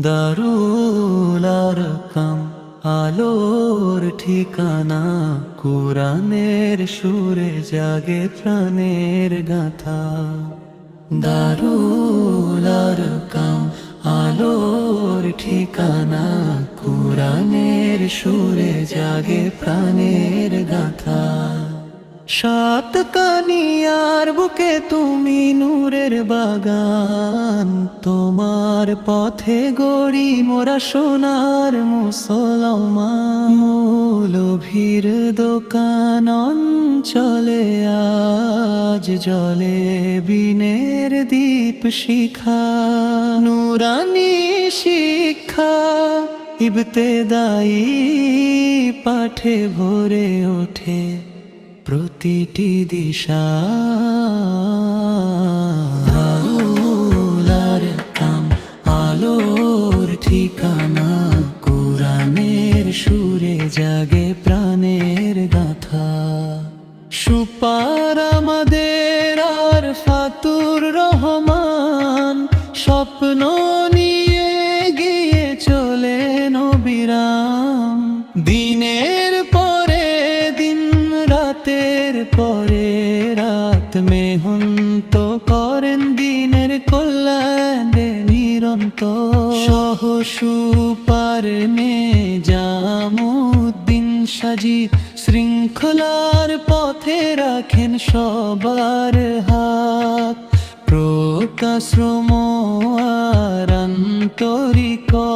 দারুল আরকাম আলোর ঠিকানা, কুরআনের সুরে জাগে প্রাণের গাথা। দারুল আরকাম আলোর ঠিকানা, কুরআনের সুরে জাগে প্রাণের গাথা। সাত কানিয়ার বুকে তুমি নূরের বাগান, তোমার পথে গড়ি মোরা সোনার মুসলমান। মৌলভীর দোকান অঞ্চলে আজ জলে বিনের দীপ শিখা, নুরানি শিক্ষা ইবতেদায়ী পাঠে ভরে ওঠে প্রতিটি দিশা। দারুল আরকাম আলোর ঠিকানা, কুরআনের সুরে জাগে প্রাণের গাথা। সুপার আমাদের আর ফাতুর রহমান, স্বপ্ন নিয়ে গিয়ে চলেন অবিরাম। দিনের পরে দিন, রাতের পরে রাত মেহনত করেন দিনের কল্যাণে নিরন্তর। সহ সুপার নিজামুদ্দিন সাজিদ শৃঙ্খলার পথে রাখেন সবার হাত। প্রকাশ্রম আর আন্তরিকতায়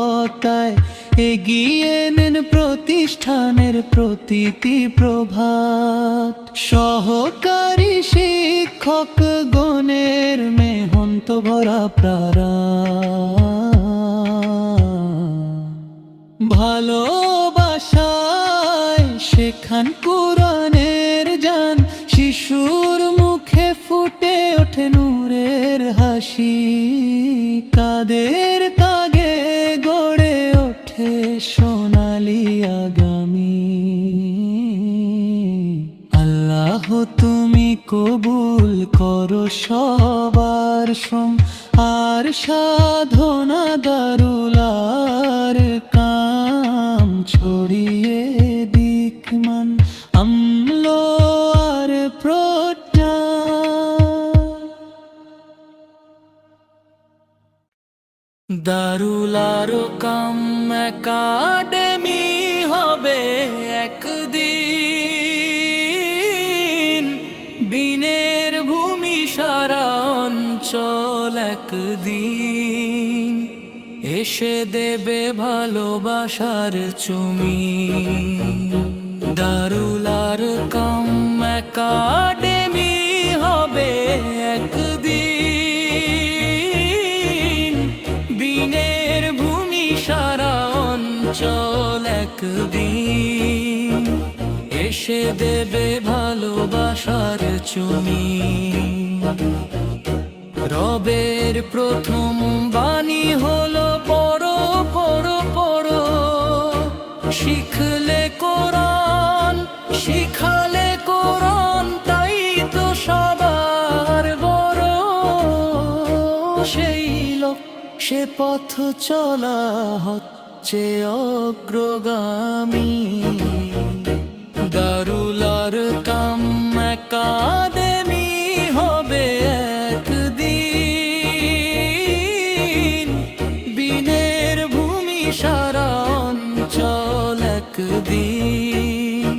এগিয়ে নেন প্রতিষ্ঠানের প্রতিটি প্রভাত। সহকারী শিক্ষক গণের মেহনত ভরা প্রাণ, ভালোবাসায় শেখান কুরআনের জান। শিশুর মুখে ফুটে ওঠে নূরের হাসি, তাদের তাগে গড়ে ওঠে সোনালি আগামী। আল্লাহ তুমি কবুল করো সবার শ্রম আর সাধনা। দারুল আরকাম ছড়িয়ে দিক মান আমল আর প্রজ্ঞা। দারুল আরকাম একাডেমি হবে একদিন, বিনের ভূমি সারা অঞ্চল একদিন এসে দেবে ভালোবাসার চুমি। দারুল আরকাম একাডেমি হবে একদিন, বিনের ভূমি সারা অঞ্চল একদিন এসে দেবে ভালোবাসার চুমি। রবের প্রথম বাণী হলো পড়ো পড়ো পড়ো, শিখলে কোরআন শিখালে কোরআন, তাই তো সবার বড়। সেই লোক সে পথ চলা হচ্ছে অগ্রগামী। দারুল আরকাম একাডেমি হবে একদিন, বিনের ভূমি সারা অঞ্চল একদিন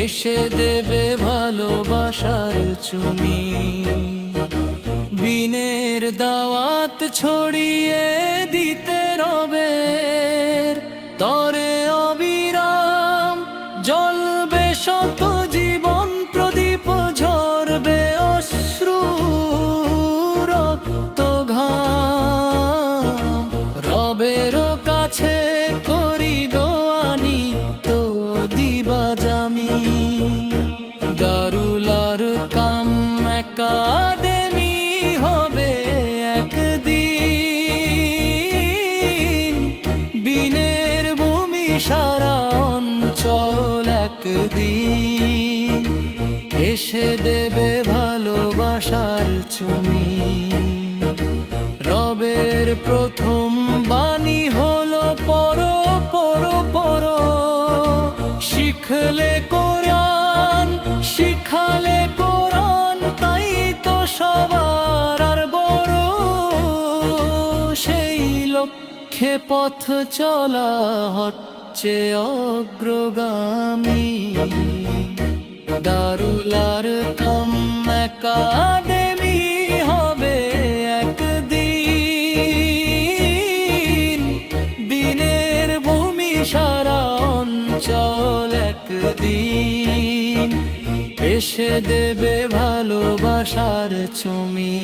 এসে দেবে ভালোবাসার চুমি। বিনের দাওয়াত ছড়িয়ে দিতে রবের তরে অবিরাম, জ্বলবে শত জীবন প্রদীপ, ঝরবে অশ্রু রক্ত ঘাম। রবের কাছে করি দোয়ানি তো দিবা জামি। দারুল আরকাম একাডেমি হবে একদিন, বিনের ভূমি সারা অঞ্চল একদিন এসে দেবে ভালোবাসার চুমি। রবের প্রথম বাণী লিখলে কোরআন, শিখালে কোরআন, তাই তো সবার আর বড়। সেই লক্ষ্যে পথ চলা হচ্ছে অগ্রগামী। দারুল আরকাম একাডেমি হবে একদিন দিনের ভূমি, সারা অঞ্চল একদিন এসে দেবে ভালোবাসার ছুমি।